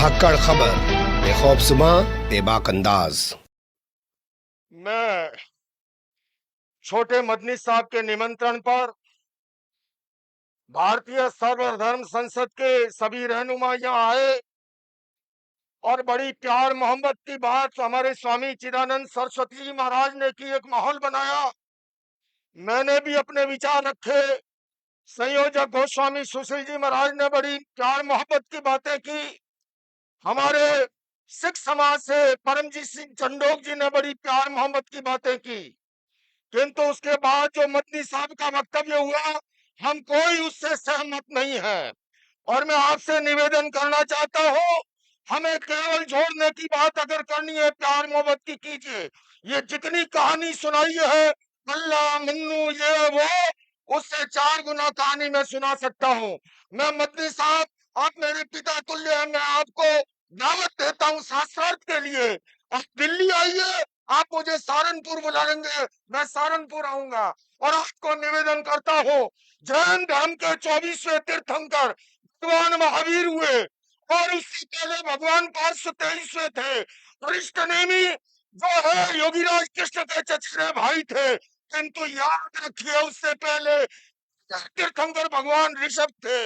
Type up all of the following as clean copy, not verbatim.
دھاکڑ خبر بے خوف زماں بے باک انداز۔ میں چھوٹے مدنی صاحب کے نمنترن پر بھارتیہ سرور دھرم سنسد کے سبھی رہنما یہاں آئے اور بڑی پیار محبت کی بات ہمارے سوامی چدانند سرسوتی جی مہاراج نے کی، ایک ماحول بنایا۔ میں نے بھی اپنے وچار رکھے، سنیوجک گوسوامی سشیل جی مہاراج نے بڑی پیار محبت کی باتیں کی، ہمارے سکھ سماج سے پرمجیت سنگھ چنڈوک جی نے بڑی پیار محبت کی باتیں کی، کنتو اس کے بعد جو مدنی صاحب کا وکتویہ ہوا ہم کوئی اس سے سہمت نہیں ہے، اور میں آپ سے نویدن کرنا چاہتا ہوں، ہمیں کیول جھوڑنے کی بات اگر کرنی ہے پیار محبت کی کیجیے۔ یہ جتنی کہانی سنائی ہے اللہ منو یہ وہ، اس سے 4 گنا کہانی میں سنا سکتا ہوں۔ میں مدنی صاحب آپ میرے پتا تلیہ ہیں، میں آپ کو دعوت دیتا ہوں ساسرات کے لیے، آپ دلی آئیے، آپ مجھے سہارنپور بلائیں گے، میں سہارنپور آؤں گا، اور آپ کو نویدن کرتا ہوں جین دھرم کے 24ویں تیرتھنکر بھگوان مہاویر ہوئے، اور اس سے پہلے بھگوان 523ویں تھے، ورشٹھ نیمی جو ہے یوگی راج کرشن کے چچرے بھائی تھے، کنتو یاد رکھیے اس سے پہلے تیرتھنکر بھگوان رشبھ تھے،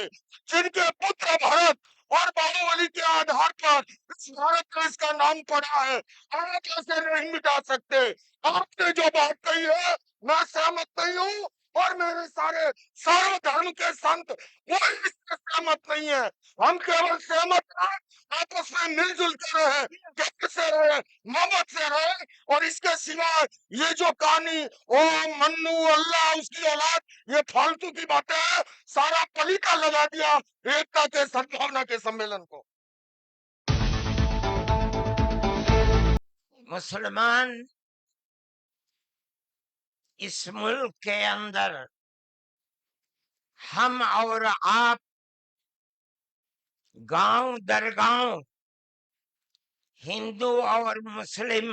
جن کے پتر بھرت اور باہوبلی کے آدھار پر اس بھارت میں اس کا نام پڑا ہے۔ آپ اسے نہیں مٹا سکتے۔ آپ نے جو بات کہی ہے میں سہمت نہیں ہوں، اور میرے سارے دھرم کے سنت کوئی اس سے سہمت نہیں ہے۔ ہم کیول سہمت ہیں، آپس میں مل جل کر رہے، پیار سے رہے، محبت سے رہے، اور اس کے سوا یہ جو کہانی او منو اللہ اس کی اولاد، یہ فالتو کی باتیں ہیں، سارا پلیتا لگا دیا ایکتا کے سدبھاونا کے سمیلن کو۔ مسلمان اس ملک کے اندر ہم اور آپ گاؤں در گاؤں ہندو اور مسلم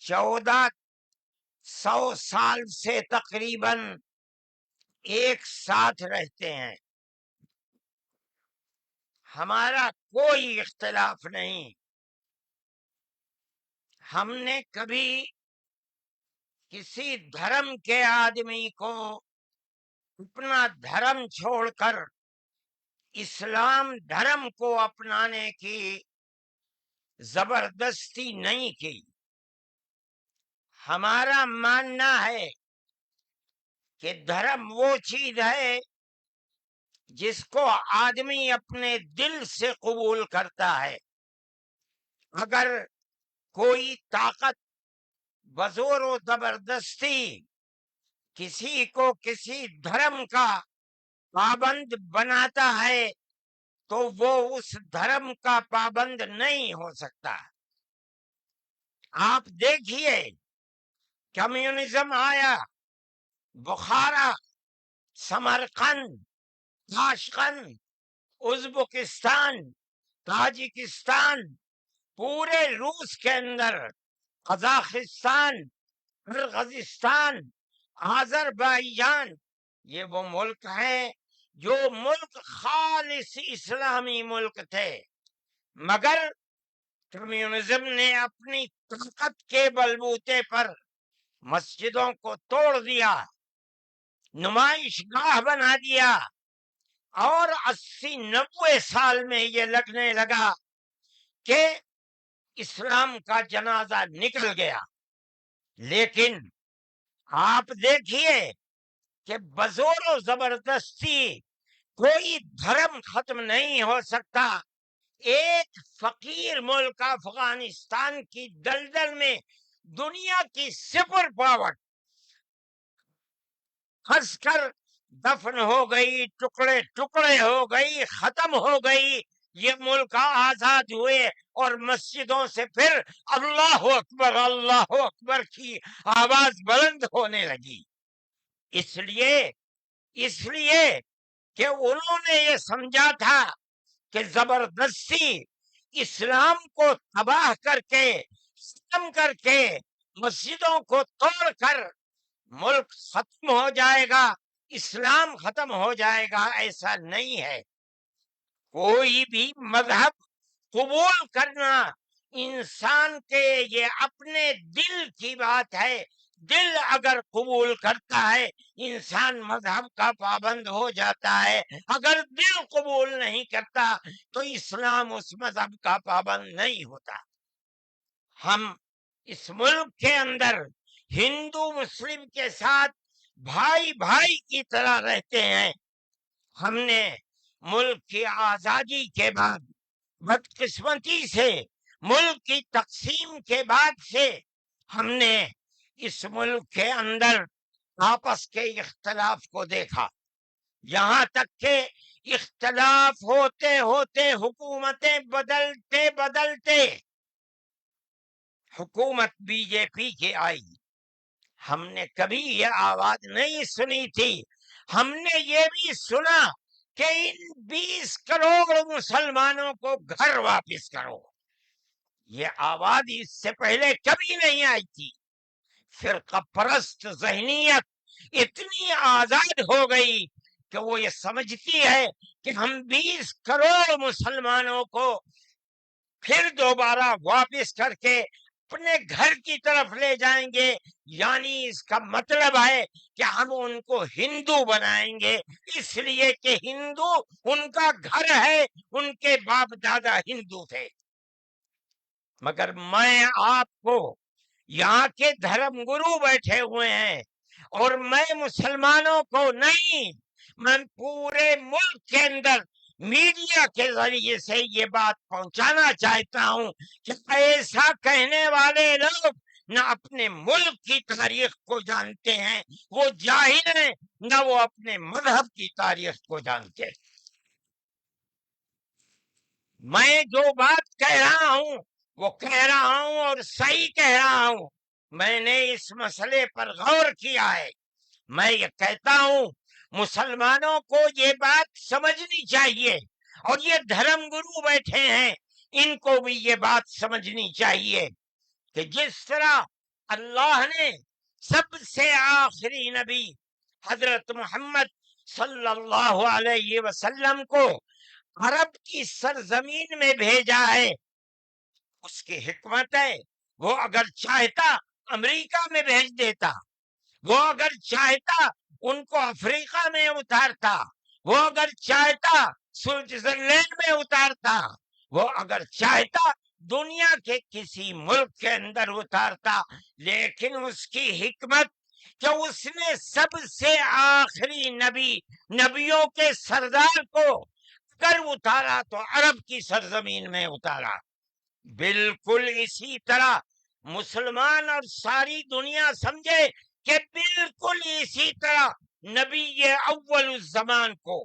1400 سال سے تقریباً ایک ساتھ رہتے ہیں، ہمارا کوئی اختلاف نہیں۔ ہم نے کبھی کسی دھرم کے آدمی کو اپنا دھرم چھوڑ کر اسلام دھرم کو اپنانے کی زبردستی نہیں کی۔ ہمارا ماننا ہے کہ دھرم وہ چیز ہے جس کو آدمی اپنے دل سے قبول کرتا ہے۔ اگر کوئی طاقت بزور و زبردستی کسی کو کسی دھرم کا پابند بناتا ہے تو وہ اس دھرم کا پابند نہیں ہو سکتا۔ آپ دیکھیے کمیونزم آیا، بخارا، سمرقند، تاشقند، ازبکستان، تاجکستان، پورے روس کے اندر، قزاقستان، قرغیزستان، آذربائیجان، یہ وہ ملک ہیں جو ملک خالص اسلامی ملک تھے، مگر کمیونزم نے اپنی طاقت کے بلبوتے پر مسجدوں کو توڑ دیا، نمائش گاہ بنا دیا، اور 80-90 سال میں یہ لگنے لگا کہ اسلام کا جنازہ نکل گیا۔ لیکن آپ دیکھیے کہ بزور و زبردستی کوئی دھرم ختم نہیں ہو سکتا۔ ایک فقیر ملک افغانستان کی دلدل میں دنیا کی سپر پاور پھنس کر دفن ہو گئی، ٹکڑے ٹکڑے ہو گئی، ختم ہو گئی۔ یہ ملک آزاد ہوئے اور مسجدوں سے پھر اللہ اکبر کی آواز بلند ہونے لگی۔ اس لیے کہ انہوں نے یہ سمجھا تھا کہ زبردستی اسلام کو تباہ کر کے، ختم کر کے، مسجدوں کو توڑ کر ملک ختم ہو جائے گا، اسلام ختم ہو جائے گا، ایسا نہیں ہے۔ کوئی بھی مذہب قبول کرنا انسان کے یہ اپنے دل کی بات ہے. دل اگر قبول کرتا ہے انسان مذہب کا پابند ہو جاتا ہے. اگر دل قبول نہیں کرتا تو اسلام اس مذہب کا پابند نہیں ہوتا. ہم اس ملک کے اندر ہندو مسلم کے ساتھ بھائی بھائی کی طرح رہتے ہیں. ہم نے ملک کی آزادی کے بعد بدقسمتی سے ملک کی تقسیم کے بعد سے ہم نے اس ملک کے اندر آپس کے اختلاف کو دیکھا. یہاں تک کہ اختلاف ہوتے ہوتے حکومتیں بدلتے بدلتے حکومت بی جے پی کی آئی. ہم نے کبھی یہ آواز نہیں سنی تھی. ہم نے یہ بھی سنا کہ ان 20 کروڑ مسلمانوں کو گھر واپس کرو. یہ آواز اس سے پہلے کبھی نہیں آئی تھی. فرقہ پرست ذہنیت اتنی آزاد ہو گئی کہ وہ یہ سمجھتی ہے کہ ہم 20 کروڑ مسلمانوں کو پھر دوبارہ واپس کر کے اپنے گھر کی طرف لے جائیں گے. یعنی اس کا مطلب ہے کہ ہم ان کو ہندو بنائیں گے اس لیے کہ ہندو ان کا گھر ہے, ان کے باپ دادا ہندو تھے. مگر میں آپ کو یہاں کے دھرم گرو بیٹھے ہوئے ہیں اور میں مسلمانوں کو نہیں, میں پورے ملک کے اندر میڈیا کے ذریعے سے یہ بات پہنچانا چاہتا ہوں کہ ایسا کہنے والے لوگ نہ اپنے ملک کی تاریخ کو جانتے ہیں, وہ جاہل ہیں, نہ وہ اپنے مذہب کی تاریخ کو جانتے ہیں. میں جو بات کہہ رہا ہوں وہ کہہ رہا ہوں اور صحیح کہہ رہا ہوں. میں نے اس مسئلے پر غور کیا ہے. میں یہ کہتا ہوں مسلمانوں کو یہ بات سمجھنی چاہیے, اور یہ دھرم گرو بیٹھے ہیں ان کو بھی یہ بات سمجھنی چاہیے کہ جس طرح اللہ نے سب سے آخری نبی حضرت محمد صلی اللہ علیہ وسلم کو عرب کی سرزمین میں بھیجا ہے, اس کی حکمت ہے. وہ اگر چاہتا امریکہ میں بھیج دیتا, وہ اگر چاہتا ان کو افریقہ میں اتارتا, وہ اگر چاہتا سوئٹزرلینڈ میں اتارتا, وہ اگر چاہتا دنیا کے کسی ملک کے اندر اتارتا. لیکن اس کی حکمت کہ اس نے سب سے آخری نبی, نبیوں کے سردار کو اگر اتارا تو عرب کی سرزمین میں اتارا. بالکل اسی طرح مسلمان اور ساری دنیا سمجھے کہ بالکل اسی طرح نبی اول الزمان کو,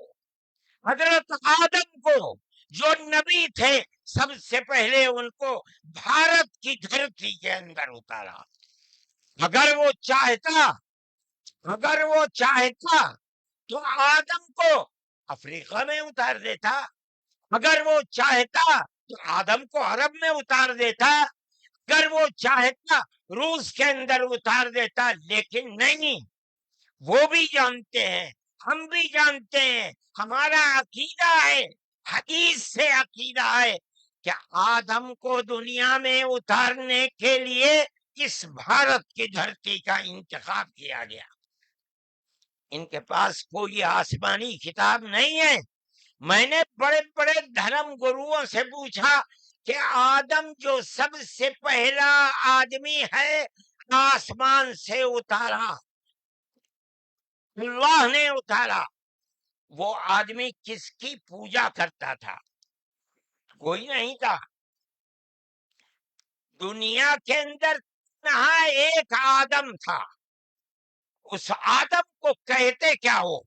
حضرت آدم کو جو نبی تھے, سب سے پہلے ان کو بھارت کی دھرتی کے اندر اتارا. اگر وہ چاہتا تو آدم کو افریقہ میں اتار دیتا, اگر وہ چاہتا تو آدم کو عرب میں اتار دیتا, اگر وہ چاہتا روس کے اندر اتار دیتا. لیکن نہیں, وہ بھی جانتے ہیں, ہم بھی جانتے ہیں, ہمارا عقیدہ ہے, حدیث سے عقیدہ ہے کہ آدم کو دنیا میں اتارنے کے لیے اس بھارت کی دھرتی کا انتخاب کیا گیا. ان کے پاس کوئی آسمانی کتاب نہیں ہے. میں نے بڑے بڑے دھرم گروؤں سے پوچھا کہ آدم جو سب سے پہلا آدمی ہے آسمان سے اتارا, اللہ نے اتارا, وہ آدمی کس کی پوجا کرتا تھا؟ کوئی نہیں تھا. دنیا کے اندر نہ ایک آدم تھا. اس آدم کو کہتے کیا ہو؟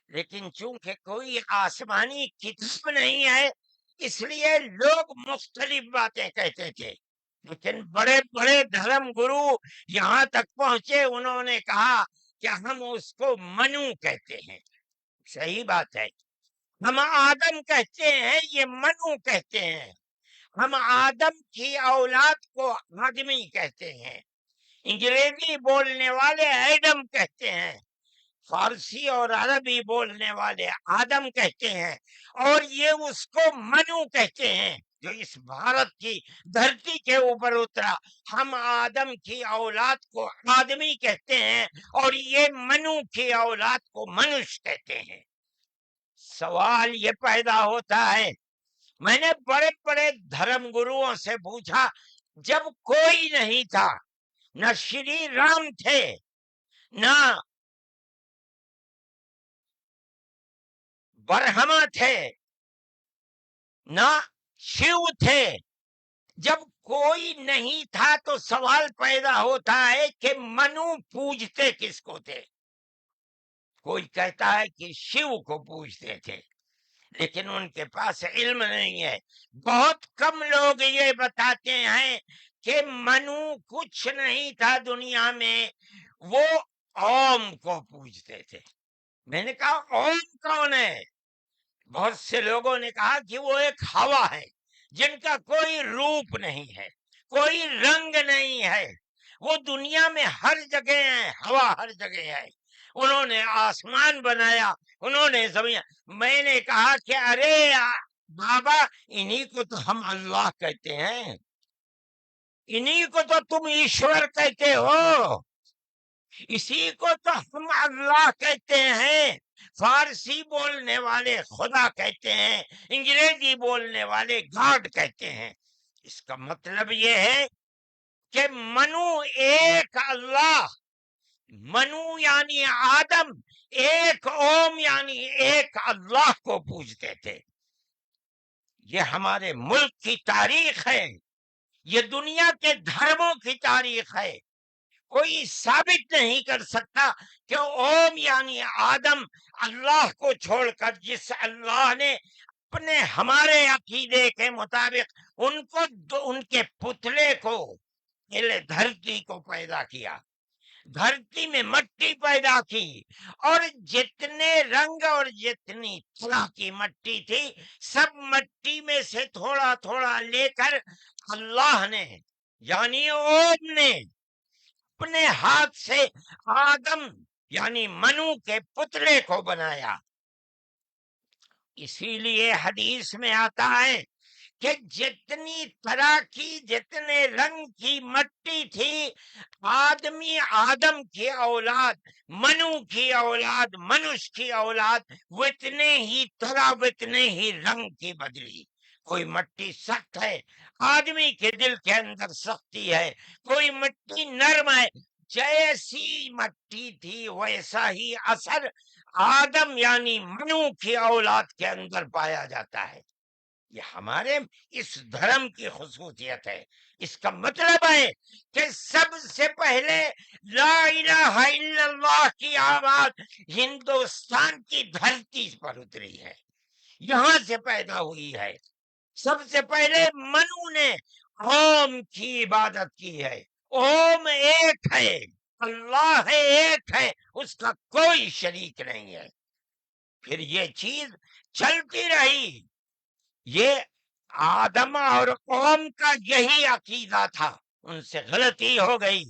لیکن چونکہ کوئی آسمانی کتاب نہیں ہے اس لیے لوگ مختلف باتیں کہتے تھے. لیکن بڑے بڑے دھرم گرو یہاں تک پہنچے, انہوں نے کہا کہ ہم اس کو منو کہتے ہیں. صحیح بات ہے, ہم آدم کہتے ہیں, یہ منو کہتے ہیں. ہم آدم کی اولاد کو آدمی کہتے ہیں. انگریزی بولنے والے ایڈم کہتے ہیں. فارسی اور عربی بولنے والے آدم کہتے ہیں، اور یہ اس کو منو کہتے ہیں جو اس بھارت کی دھرتی کے اوپر اترا۔ ہم آدم کی اولاد کو آدمی کہتے ہیں اور یہ منو کی اولاد کو منش کہتے ہیں۔ سوال یہ پیدا ہوتا ہے، میں نے بڑے بڑے دھرم گروؤں سے پوچھا، جب کوئی نہیں تھا، نہ شری رام تھے، نہ برہما تھے، نہ شیو تھے، جب کوئی نہیں تھا تو سوال پیدا ہوتا ہے کہ منو پوجتے کس کو تھے؟ کوئی کہتا ہے کہ شیو کو پوجتے تھے، لیکن ان کے پاس علم نہیں ہے۔ بہت کم لوگ یہ بتاتے ہیں کہ منو کچھ نہیں تھا دنیا میں، وہ اوم کو پوجتے تھے۔ میں نے کہا اوم کون ہے؟ بہت سے لوگوں نے کہا کہ وہ ایک ہوا ہے جن کا کوئی روپ نہیں ہے، کوئی رنگ نہیں ہے، وہ دنیا میں ہر جگہ ہے، ہوا ہر جگہ ہے۔ انہوں نے آسمان بنایا، انہوں نے زمین۔ میں نے کہا کہ ارے بابا، انہی کو تو ہم اللہ کہتے ہیں، انہی کو تو تم ایشور کہتے ہو، اسی کو تو ہم اللہ کہتے ہیں۔ فارسی بولنے والے خدا کہتے ہیں، انگریزی بولنے والے گاڈ کہتے ہیں۔ اس کا مطلب یہ ہے کہ منو ایک اللہ، منو یعنی آدم، ایک اوم یعنی ایک اللہ کو پوجتے تھے۔ یہ ہمارے ملک کی تاریخ ہے، یہ دنیا کے دھرموں کی تاریخ ہے۔ کوئی ثابت نہیں کر سکتا کہ اوم یعنی آدم اللہ کو چھوڑ کر، جس اللہ نے اپنے ہمارے عقیدے کے مطابق ان کے پتلے کو، پہلے دھرتی کو پیدا کیا، دھرتی میں مٹی پیدا کی، اور جتنے رنگ اور جتنی طرح کی مٹی تھی، سب مٹی میں سے تھوڑا تھوڑا لے کر اللہ نے یعنی اوم نے اپنے ہاتھ سے آدم یعنی منو کے پتلے کو بنایا۔ اسی لیے حدیث میں آتا ہے کہ جتنی طرح کی، جتنے رنگ کی مٹی تھی، آدم کی اولاد، منو کی اولاد، منش کی اولاد، وہ اتنے ہی طرح، اتنے ہی رنگ کی بدلی۔ کوئی مٹی سخت ہے، آدمی کے دل کے اندر سختی ہے، کوئی مٹی نرم ہے، جیسی مٹی تھی ویسا ہی اثر آدم یعنی منو کی اولاد کے اندر پایا جاتا ہے۔ یہ ہمارے اس دھرم کی خصوصیت ہے۔ اس کا مطلب ہے کہ سب سے پہلے لا الہ الا اللہ کی آواز ہندوستان کی دھرتی پر اتری ہے، یہاں سے پیدا ہوئی ہے۔ سب سے پہلے منو نے اوم کی عبادت کی ہے۔ اوم ایک ہے، اللہ ہے، ایک ہے، اس کا کوئی شریک نہیں ہے۔ پھر یہ چیز چلتی رہی۔ یہ آدم اور قوم کا یہی عقیدہ تھا، ان سے غلطی ہو گئی۔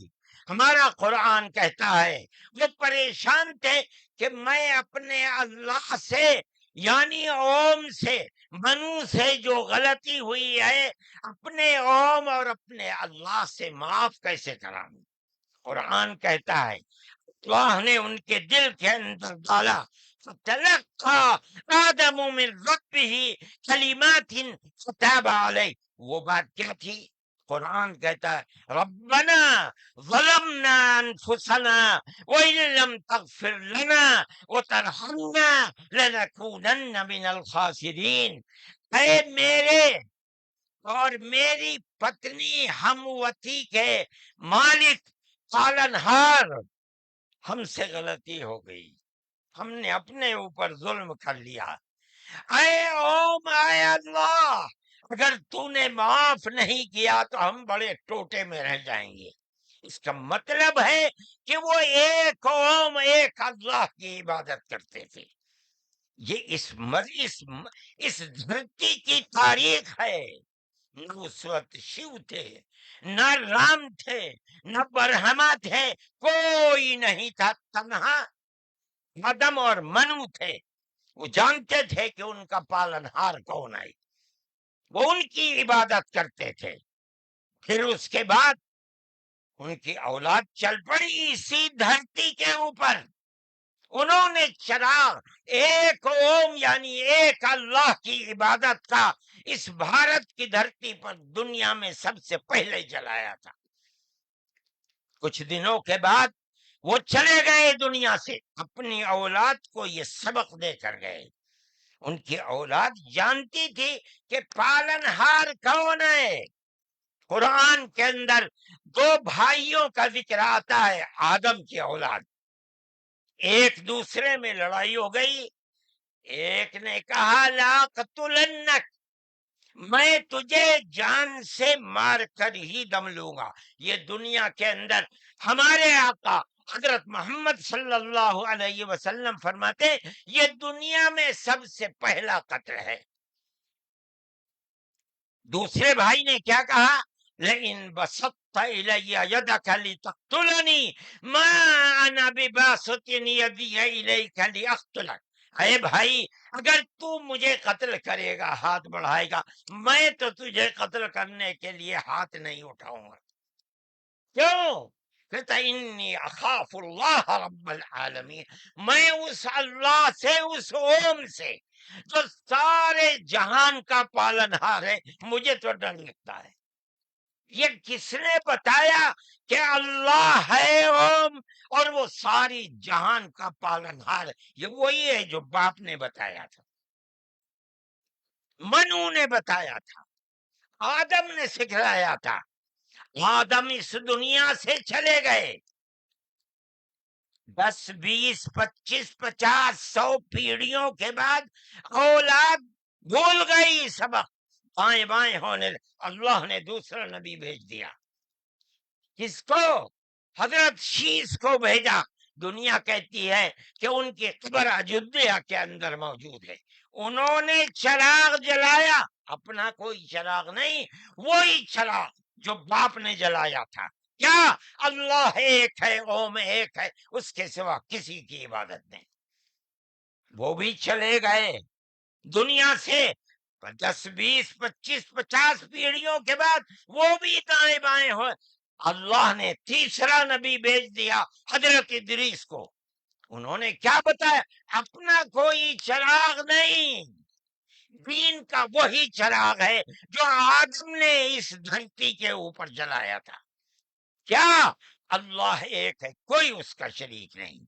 ہمارا قرآن کہتا ہے وہ پریشان تھے کہ میں اپنے اللہ سے یعنی اوم سے، منو سے جو غلطی ہوئی ہے، اپنے اوم اور اپنے اللہ سے معاف کیسے کراؤں؟ قرآن کہتا ہے اللہ نے ان کے دل کے اندر ڈالا، فتلقى آدم من ربه کلمات فتاب علیہ۔ وہ بات کیا تھی؟ قرآن کہتا ہے ربنا ظلمنا انفسنا وإن لم تغفر لنا وترحمنا لنكونن من الخاسرین۔ اے میرے اور میری پتنی ہموتی کے مالک، پالنہار، ہم سے غلطی ہو گئی، ہم نے اپنے اوپر ظلم کر لیا۔ اے اوم، اے اللہ، اگر تو نے معاف نہیں کیا تو ہم بڑے ٹوٹے میں رہ جائیں گے۔ اس کا مطلب ہے کہ وہ ایک اوم، ایک اللہ کی عبادت کرتے تھے۔ یہ اس دھرتی کی تاریخ ہے۔ نہ اس وقت شیو تھے، نہ رام تھے، نہ برہما تھے، کوئی نہیں تھا، تنہا آدم اور منو تھے، وہ جانتے تھے کہ ان کا پالنہار کون ہے، وہ ان کی عبادت کرتے تھے۔ پھر اس کے بعد ان کی اولاد چل پڑی اسی دھرتی کے اوپر، انہوں نے چراغ ایک اوم یعنی ایک اللہ کی عبادت کا اس بھارت کی دھرتی پر دنیا میں سب سے پہلے جلایا تھا۔ کچھ دنوں کے بعد وہ چلے گئے دنیا سے، اپنی اولاد کو یہ سبق دے کر گئے۔ ان کی اولاد جانتی تھی کہ پالنہار کون ہے۔ قرآن کے اندر دو بھائیوں کا ذکر آتا ہے، آدم کی اولاد، ایک دوسرے میں لڑائی ہو گئی، ایک نے کہا لا قتلنک، میں تجھے جان سے مار کر ہی دم لوں گا۔ یہ دنیا کے اندر ہمارے آقا حضرت محمد صلی اللہ علیہ وسلم فرماتے یہ دنیا میں سب سے پہلا قتل ہے۔ دوسرے بھائی نے کیا کہا، لئن بسطت الی یدک لتقتلنی ما انا بباسط یدی الیک لاقتلک، اے بھائی اگر تو مجھے قتل کرے گا، ہاتھ بڑھائے گا، میں تو تجھے قتل کرنے کے لیے ہاتھ نہیں اٹھاؤں گا۔ کیوں؟ کہتا انی اخاف اللہ رب العالمین، میں اس اللہ سے، اس اوم سے جو سارے جہان کا پالنہار ہے، مجھے تو ڈر لگتا ہے۔ یہ کس نے بتایا کہ اللہ ہے اوم اور وہ ساری جہان کا پالنہار ہے؟ یہ وہی ہے جو باپ نے بتایا تھا، منو نے بتایا تھا، آدم نے سکھلایا تھا۔ آدم اس دنیا سے چلے گئے، 10 20 25 50 100 پیڑھیوں کے بعد اولاد بھول گئی سبق، بائیں بائیں ہونے لگے۔ اللہ نے دوسرا نبی بھیج دیا، کس کو؟ حضرت شیس کو بھیجا۔ دنیا کہتی ہے کہ ان کی قبر اجودھیا کے اندر موجود ہے۔ انہوں نے چراغ جلایا، اپنا کوئی چراغ نہیں، وہی چراغ جو باپ نے جلایا تھا۔ کیا؟ اللہ ایک ہے، اوم ایک ہے، اس کے سوا کسی کی عبادت نہیں۔ وہ بھی چلے گئے دنیا سے 10 20 25 50 پیڑھیوں کے بعد، وہ بھی دائیں بائیں ہوئے۔ اللہ نے تیسرا نبی بھیج دیا حضرت ادریس کو۔ انہوں نے کیا بتایا؟ اپنا کوئی چراغ نہیں، دین کا وہی چراغ ہے جو آدم نے اس دھرتی کے اوپر جلایا تھا۔ کیا؟ اللہ ایک ہے، کوئی اس کا شریک نہیں۔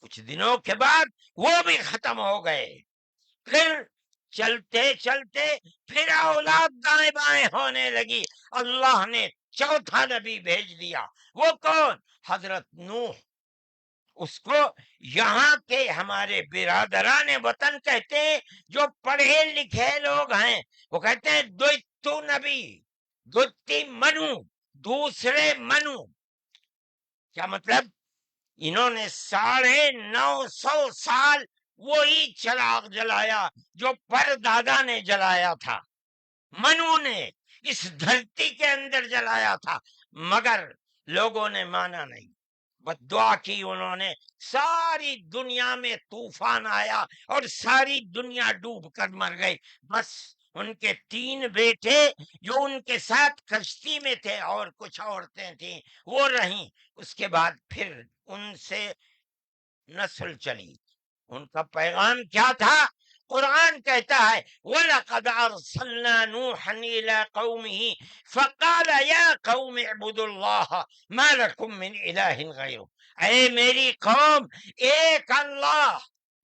کچھ دنوں کے بعد وہ بھی ختم ہو گئے، پھر چلتے چلتے پھر اولاد دائیں بائیں ہونے لگی۔ اللہ نے چوتھا نبی بھیج دیا، وہ کون؟ حضرت نوح۔ اس کو یہاں کے ہمارے برادران وطن کہتے ہیں، جو پڑھے لکھے لوگ ہیں وہ کہتے ہیں دویتو نبی، دوتی منو، دوسرے منو۔ کیا مطلب؟ انہوں نے 950 سال وہی چراغ جلایا جو پردادا نے جلایا تھا، منو نے اس دھرتی کے اندر جلایا تھا، مگر لوگوں نے مانا نہیں، بس دعا کی انہوں نے۔ ساری دنیا میں طوفان آیا اور ساری دنیا ڈوب کر مر گئی، بس ان کے 3 بیٹے جو ان کے ساتھ کشتی میں تھے اور کچھ عورتیں تھیں وہ رہیں۔ اس کے بعد پھر ان سے نسل چلی۔ ان کا پیغام کیا تھا؟ قرآن کہتا ہے وَلَقَدْ أَرْسَلْنَا نُوحًا إِلَىٰ قَوْمِهِ فَقَالَ يَا قَوْمِ اعْبُدُوا اللَّهَ مَا لَكُم مِّنْ إِلَٰهٍ غَيْرُهُ، اے میری قوم ایک اللہ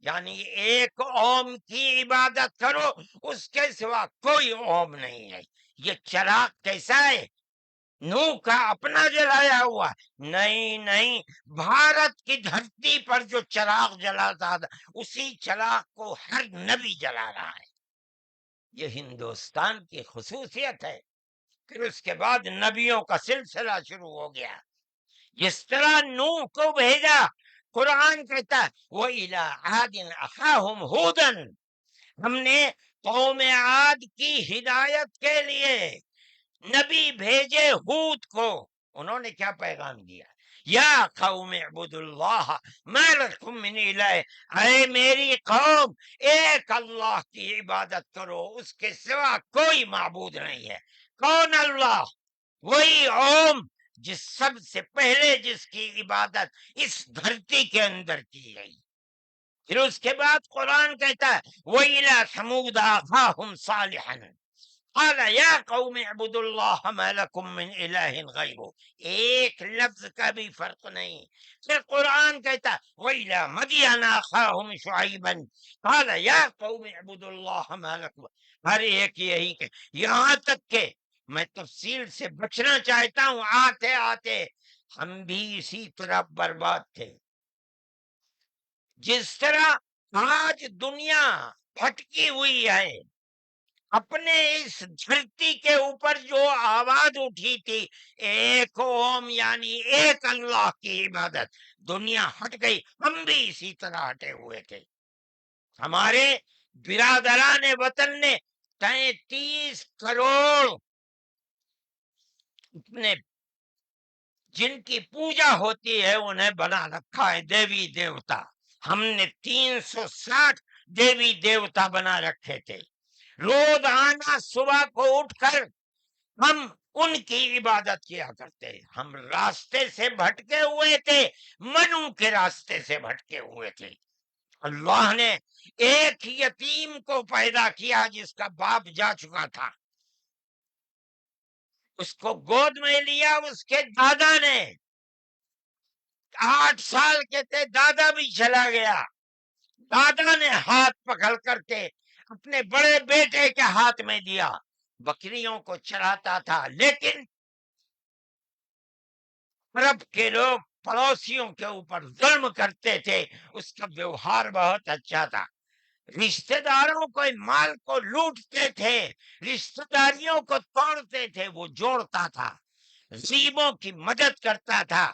یعنی ایک اوم کی عبادت کرو، اس کے سوا کوئی اوم نہیں ہے۔ یہ چراغ کیسا ہے؟ نوح کا اپنا جلایا ہوا؟ نہیں، بھارت کی دھرتی پر جو چراغ جلاتا تھا اسی چراغ کو ہر نبی جلا رہا ہے۔ یہ ہندوستان کی خصوصیت ہے۔ پھر اس کے بعد نبیوں کا سلسلہ شروع ہو گیا۔ جس طرح نوح کو بھیجا، قرآن کہتا ہے وَإِلَىٰ عَادٍ أَخَاهُمْ هُودًا، ہم نے قوم عاد کی ہدایت کے لیے نبی بھیجے ہود کو۔ انہوں نے کیا پیغام دیا؟ یا قوم اعبدوا اللہ ما لکم من الہ، اے میری قوم ایک اللہ کی عبادت کرو، اس کے سوا کوئی معبود نہیں ہے۔ کون اللہ؟ وہی اوم جس سب سے پہلے جس کی عبادت اس دھرتی کے اندر کی گئی۔ پھر اس کے بعد قرآن کہتا ہے وَإِلَىٰ ثَمُودَ أَخَاهُمْ صَالِحًا قال یا قوم اعبدوا اللہ ما لکم من الہ غیرہ، ایک لفظ کا بھی فرق نہیں۔ پھر قرآن کہتا وَإِلَىٰ مَدْيَنَ أَخَاهُمْ شُعَيْبًا قال یا قوم اعبدوا اللہ ما لکم، ہر ایک یہی کہ یہاں تک کہ میں تفصیل سے بچنا چاہتا ہوں، آتے آتے ہم بھی اسی طرح برباد تھے۔ جس طرح آج دنیا بھٹکی ہوئی ہے، اپنے اس دھرتی کے اوپر جو آواز اٹھی تھی ایک اوم یعنی ایک اللہ کی عبادت، دنیا ہٹ گئی، ہم بھی اسی طرح ہٹے ہوئے تھے۔ ہمارے برادران وطن نے 33 کروڑ اپنے جن کی پوجا ہوتی ہے انہیں بنا رکھا ہے دیوی دیوتا۔ ہم نے 360 دیوی دیوتا بنا رکھے تھے۔ روز آنا صبح کو اٹھ کر ہم ان کی عبادت کیا کرتے۔ ہم راستے سے بھٹکے ہوئے تھے، منو کے راستے سے بھٹکے ہوئے تھے۔ اللہ نے ایک یتیم کو پیدا کیا جس کا باپ جا چکا تھا، اس کو گود میں لیا اس کے دادا نے، 8 سال کے تھے، دادا بھی چلا گیا، دادا نے ہاتھ پکڑ کر کے اپنے بڑے بیٹے کے ہاتھ میں دیا، بکریوں کو چراتا تھا، لیکن عرب کے لوگ پڑوسیوں کے اوپر ظلم کرتے تھے، اس کا ویوہار بہت اچھا تھا، رشتہ داروں کو مال کو لوٹتے تھے، رشتہ داریوں کو توڑتے تھے، وہ جوڑتا تھا، غریبوں کی مدد کرتا تھا،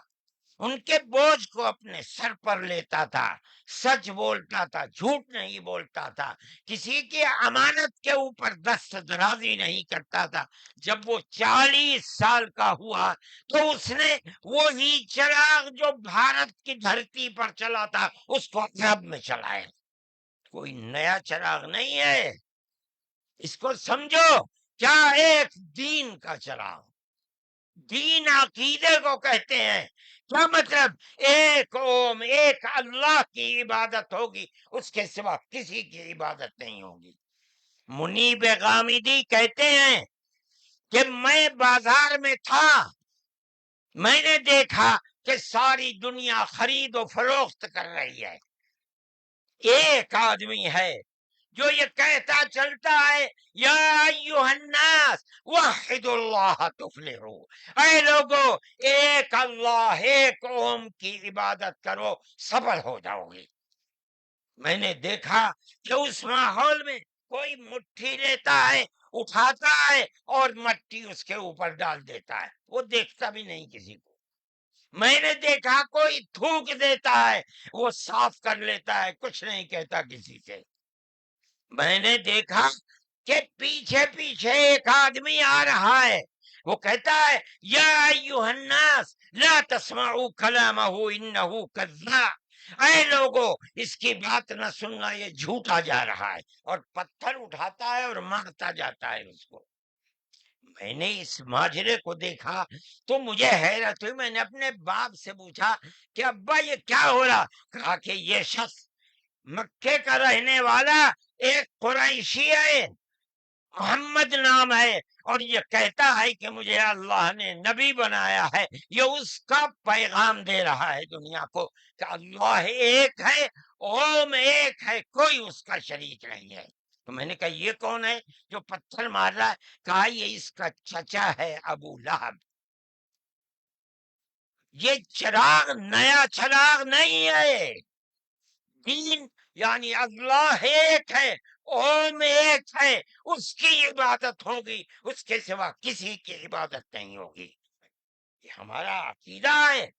ان کے بوجھ کو اپنے سر پر لیتا تھا، سچ بولتا تھا، جھوٹ نہیں بولتا تھا، کسی کی امانت کے اوپر دست درازی نہیں کرتا تھا۔ جب وہ 40 سال کا ہوا تو اس نے وہی چراغ جو بھارت کی دھرتی پر چلا تھا اس کو عرب میں چلایا۔ کوئی نیا چراغ نہیں ہے، اس کو سمجھو، کیا ایک دین کا چراغ، دین عقیدے کو کہتے ہیں۔ کیا مطلب؟ ایک اوم ایک اللہ کی عبادت ہوگی، اس کے سوا کسی کی عبادت نہیں ہوگی۔ منیب غامدی کہتے ہیں کہ میں بازار میں تھا، میں نے دیکھا کہ ساری دنیا خرید و فروخت کر رہی ہے، ایک آدمی ہے جو یہ کہتا چلتا ہے یا ایھا الناس وحدوا اللہ تفلحوا، اے لوگو ایک اللہ ایک اوم کی عبادت کرو سفل ہو جاؤ گے۔ میں نے دیکھا کہ اس ماحول میں کوئی مٹھی لیتا ہے، اٹھاتا ہے اور مٹی اس کے اوپر ڈال دیتا ہے، وہ دیکھتا بھی نہیں کسی کو۔ میں نے دیکھا کوئی تھوک دیتا ہے، وہ صاف کر لیتا ہے، کچھ نہیں کہتا کسی سے۔ میں نے دیکھا کہ پیچھے پیچھے ایک آدمی آ رہا ہے، وہ کہتا ہے یا ایھا الناس لا تسمعوا کلامہ انہ کذاب، اے لوگو اس کی بات نہ سننا، یہ جھوٹا جا رہا ہے، اور پتھر اٹھاتا ہے اور مارتا جاتا ہے اس کو۔ میں نے اس ماجرے کو دیکھا تو مجھے حیرت ہوئی، میں نے اپنے باپ سے پوچھا کہ ابا یہ کیا ہو رہا؟ کہا کہ یہ شخص مکے کا رہنے والا ایک قریشی ہے، محمد نام ہے، اور یہ کہتا ہے کہ مجھے اللہ نے نبی بنایا ہے، یہ اس کا پیغام دے رہا ہے دنیا کو کہ اللہ ایک ہے، اوم ایک ہے، کوئی اس کا شریک نہیں ہے۔ تو میں نے کہا یہ کون ہے جو پتھر مار رہا ہے؟ کہا یہ اس کا چچا ہے ابو لہب۔ یہ چراغ نیا چراغ نہیں ہے، دین یعنی اللہ ایک ہے، اوم ایک ہے، اس کی عبادت ہوگی، اس کے سوا کسی کی عبادت نہیں ہوگی۔ یہ ہمارا عقیدہ ہے۔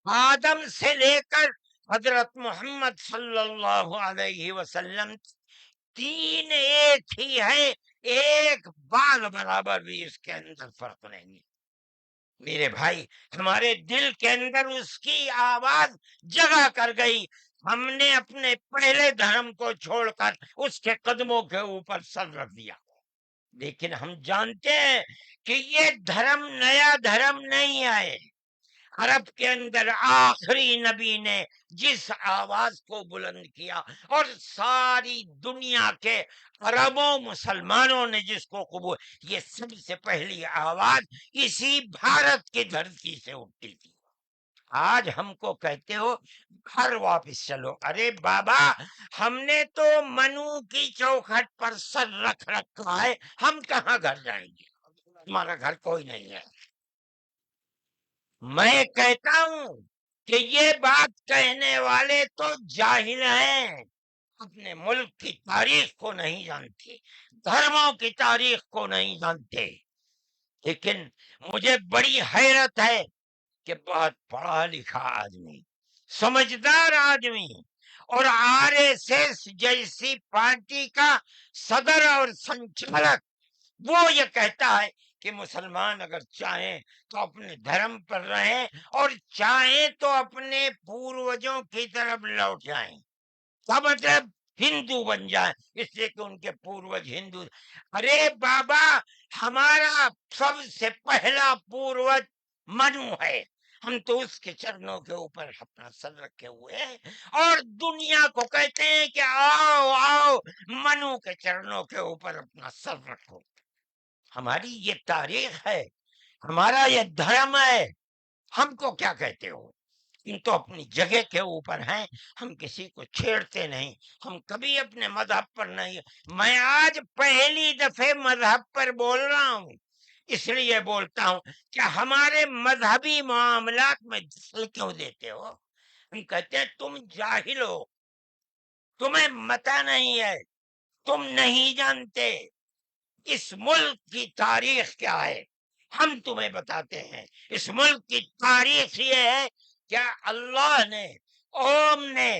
آدم سے لے کر حضرت محمد صلی اللہ علیہ وسلم تین ایک ہی ہے، ایک بال برابر بھی اس کے اندر فرق نہیں ہے۔ میرے بھائی ہمارے دل کے اندر اس کی آواز جگہ کر گئی، ہم نے اپنے پہلے دھرم کو چھوڑ کر اس کے قدموں کے اوپر سر رکھ دیا۔ لیکن ہم جانتے ہیں کہ یہ دھرم نیا دھرم نہیں آئے، عرب کے اندر آخری نبی نے جس آواز کو بلند کیا اور ساری دنیا کے عربوں مسلمانوں نے جس کو قبول، یہ سب سے پہلی آواز اسی بھارت کی دھرتی سے اٹھتی تھی۔ آج ہم کو کہتے ہو گھر واپس چلو، ارے بابا ہم نے تو منو کی چوکھٹ پر سر رکھ رکھا ہے، ہم کہاں گھر جائیں گے؟ ہمارا گھر کوئی نہیں ہے۔ میں کہتا ہوں کہ یہ بات کہنے والے تو جاہل ہیں، اپنے ملک کی تاریخ کو نہیں جانتے، دھرموں کی تاریخ کو نہیں جانتے۔ لیکن مجھے بڑی حیرت ہے کہ بہت پڑھا لکھا آدمی، سمجھدار آدمی، اور آر ایس ایس جیسی پارٹی کا صدر اور سنچالک وہ یہ کہتا ہے کہ مسلمان اگر چاہیں تو اپنے دھرم پر رہیں اور چاہیں تو اپنے پوروجوں کی طرف لوٹ جائیں، کیا مطلب ہندو بن جائیں اس لیے کہ ان کے پوروج ہندو۔ ارے بابا ہمارا سب سے پہلا پوروج منو ہے، ہم تو اس کے چرنوں کے اوپر اپنا سر رکھے ہوئے ہیں اور دنیا کو کہتے ہیں کہ آؤ آؤ منو کے چرنوں کے اوپر اپنا سر رکھو۔ ہماری یہ تاریخ ہے، ہمارا یہ دھرم ہے، ہم کو کیا کہتے ہو؟ تم تو اپنی جگہ کے اوپر ہیں، ہم کسی کو چھیڑتے نہیں، ہم کبھی اپنے مذہب پر نہیں۔ میں آج پہلی دفعہ مذہب پر بول رہا ہوں، اس لیے بولتا ہوں کہ ہمارے مذہبی معاملات میں دخل کیوں دیتے ہو؟ ہم کہتے ہیں تم جاہل ہو، تمہیں متا نہیں ہے، تم نہیں جانتے اس ملک کی تاریخ کیا ہے۔ ہم تمہیں بتاتے ہیں اس ملک کی تاریخ یہ ہے کہ اللہ نے اوم نے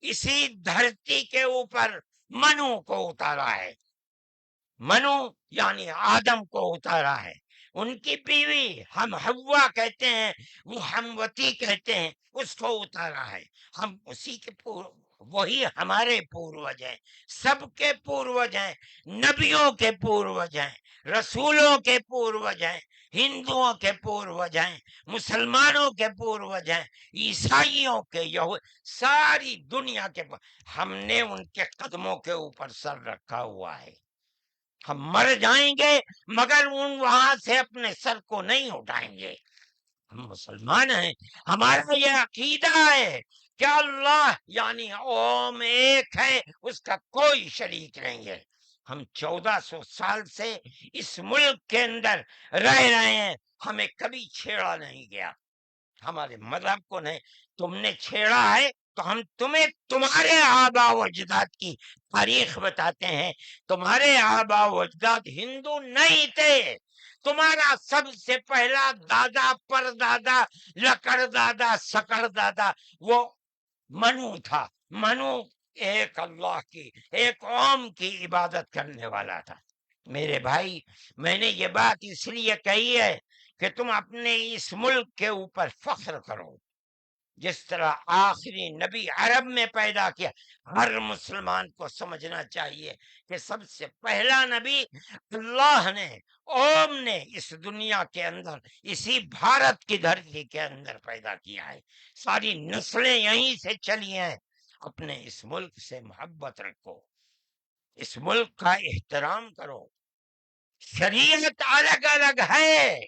اسی دھرتی کے اوپر منو کو اتارا ہے، منو یعنی آدم کو اتارا ہے، ان کی بیوی ہم حوا کہتے ہیں، وہ ہموتی کہتے ہیں، اس کو اتارا ہے۔ ہم اسی کے وہی ہمارے پوروج ہیں، سب کے پوروج ہیں، نبیوں کے پوروج ہیں، رسولوں کے پوروج ہیں، ہندوؤں کے پوروج ہیں، مسلمانوں کے پوروج ہیں، عیسائیوں کے، ساری دنیا کے ہم نے ان کے قدموں کے اوپر سر رکھا ہوا ہے۔ ہم مر جائیں گے مگر وہاں سے اپنے سر کو نہیں اٹھائیں گے۔ ہم مسلمان ہیں، ہمارا یہ عقیدہ ہے کہ اللہ یعنی اوم ایک ہے، اس کا کوئی شریک نہیں ہے۔ ہم 1400 سال سے اس ملک کے اندر رہ رہے ہیں، ہمیں کبھی چھیڑا نہیں گیا، ہمارے مذہب کو نہیں۔ تم نے چھیڑا ہے تو ہم تمہیں تمہارے آبا و اجداد کی تاریخ بتاتے ہیں۔ تمہارے آبا و اجداد ہندو نہیں تھے، تمہارا سب سے پہلا دادا پر دادا لکڑ دادا سکڑ دادا وہ منو تھا۔ منو ایک اللہ کی، ایک اوم کی عبادت کرنے والا تھا۔ میرے بھائی میں نے یہ بات اس لیے کہی ہے کہ تم اپنے اس ملک کے اوپر فخر کرو، جس طرح آخری نبی عرب میں پیدا کیا۔ ہر مسلمان کو سمجھنا چاہیے کہ سب سے پہلا نبی اللہ نے اوم نے اس دنیا کے اندر اسی بھارت کی دھرتی کے اندر پیدا کیا ہے، ساری نسلیں یہیں سے چلی ہیں۔ اپنے اس ملک سے محبت رکھو، اس ملک کا احترام کرو۔ شریعت الگ الگ ہے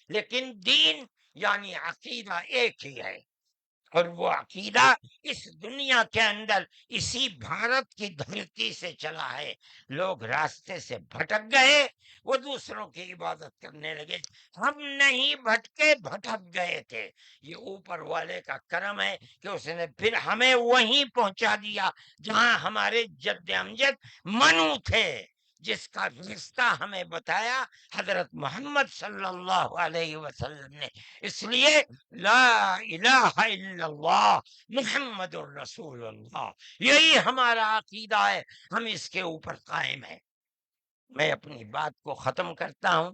لیکن دین یعنی عقیدہ ایک ہی ہے، اور وہ عقیدہ اس دنیا کے اندر اسی بھارت کی دھرتی سے چلا ہے۔ لوگ راستے سے بھٹک گئے، وہ دوسروں کی عبادت کرنے لگے، ہم نہیں بھٹکے، بھٹک گئے تھے۔ یہ اوپر والے کا کرم ہے کہ اس نے پھر ہمیں وہیں پہنچا دیا جہاں ہمارے جد امجد منو تھے، جس کا رشتہ ہمیں بتایا حضرت محمد صلی اللہ علیہ وسلم نے۔ اس لیے لا الہ الا اللہ محمد الرسول اللہ، یہی ہمارا عقیدہ ہے، ہم اس کے اوپر قائم ہیں۔ میں اپنی بات کو ختم کرتا ہوں۔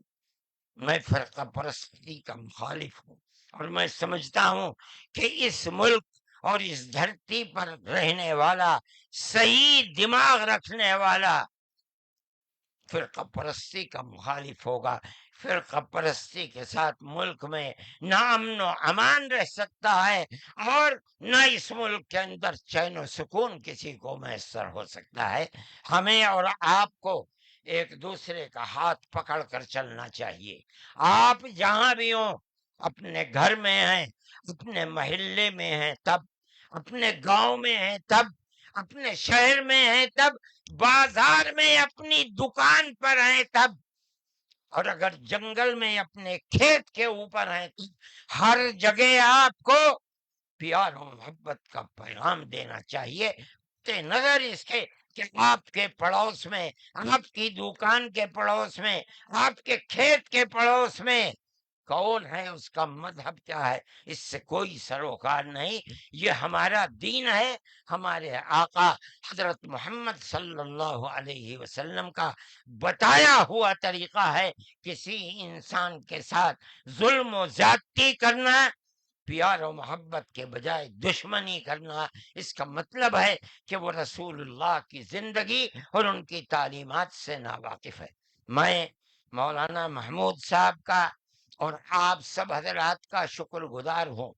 میں فرقہ پرستی کا مخالف ہوں، اور میں سمجھتا ہوں کہ اس ملک اور اس دھرتی پر رہنے والا صحیح دماغ رکھنے والا فرقہ پرستی کا مخالف ہوگا۔ فرقہ پرستی کے ساتھ ملک میں نہ امن و امان رہ سکتا ہے، اور نہ اس ملک کے اندر چین و سکون کسی کو میسر ہو سکتا ہے۔ ہمیں اور آپ کو ایک دوسرے کا ہاتھ پکڑ کر چلنا چاہیے۔ آپ جہاں بھی ہوں، اپنے گھر میں ہیں، اپنے محلے میں ہیں تب، اپنے گاؤں میں ہیں تب، اپنے شہر میں ہیں تب، بازار میں اپنی دکان پر ہیں تب، اور اگر جنگل میں اپنے کھیت کے اوپر ہیں تو ہر جگہ آپ کو پیار و محبت کا پیغام دینا چاہیے، تے نظر اس کے کہ آپ کے پڑوس میں، آپ کی دکان کے پڑوس میں، آپ کے کھیت کے پڑوس میں کون ہے، اس کا مذہب کیا ہے، اس سے کوئی سروکار نہیں۔ یہ ہمارا دین ہے، ہمارے آقا حضرت محمد صلی اللہ علیہ وسلم کا بتایا ہوا طریقہ ہے۔ کسی انسان کے ساتھ ظلم و زیادتی کرنا، پیار و محبت کے بجائے دشمنی کرنا، اس کا مطلب ہے کہ وہ رسول اللہ کی زندگی اور ان کی تعلیمات سے ناواقف ہے۔ میں مولانا محمود صاحب کا اور آپ سب حضرات کا شکر گزار ہوں۔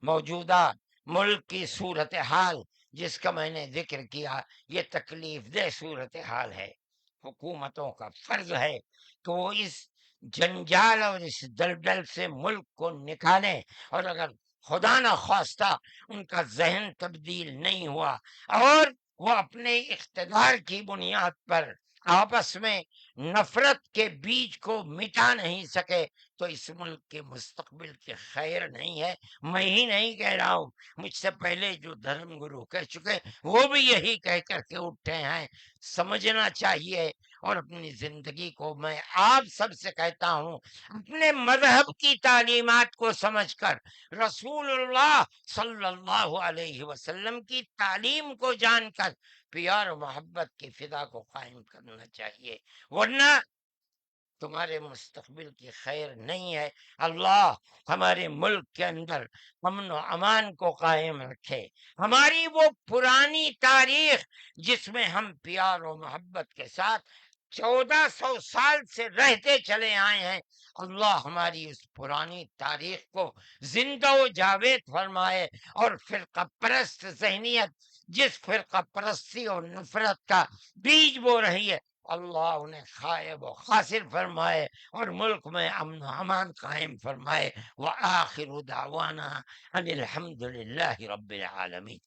موجودہ ملک کی صورتحال جس کا میں نے ذکر کیا، یہ تکلیف دہ صورتحال ہے۔ حکومتوں کا فرض ہے کہ وہ اس جنجال اور اس دلدل سے ملک کو نکالیں، اور اگر خدا نہ خواستہ ان کا ذہن تبدیل نہیں ہوا اور وہ اپنے اقتدار کی بنیاد پر آپس میں نفرت کے بیج کو مٹا نہیں سکے، تو اس ملک کے مستقبل کی خیر نہیں ہے۔ میں ہی نہیں کہہ رہا ہوں، مجھ سے پہلے جو دھرم گرو کہہ چکے وہ بھی یہی کہہ کر کے اٹھے ہیں۔ سمجھنا چاہیے، اور اپنی زندگی کو میں آپ سب سے کہتا ہوں، اپنے مذہب کی تعلیمات کو سمجھ کر، رسول اللہ صلی اللہ علیہ وسلم کی تعلیم کو جان کر پیار و محبت کی فضا کو قائم کرنا چاہیے، ورنہ تمہارے مستقبل کی خیر نہیں ہے۔ اللہ ہمارے ملک کے اندر امن و امان کو قائم رکھے۔ ہماری وہ پرانی تاریخ جس میں ہم پیار و محبت کے ساتھ 1400 سال سے رہتے چلے آئے ہیں، اللہ ہماری اس پرانی تاریخ کو زندہ و جاوید فرمائے، اور فرقہ پرست ذہنیت جس فرقہ پرستی اور نفرت کا بیج بو رہی ہے، اللہ انہیں خائب و خاسر فرمائے، اور ملک میں امن و امان قائم فرمائے۔ وآخر دعوانا ان الحمد للہ رب العالمین۔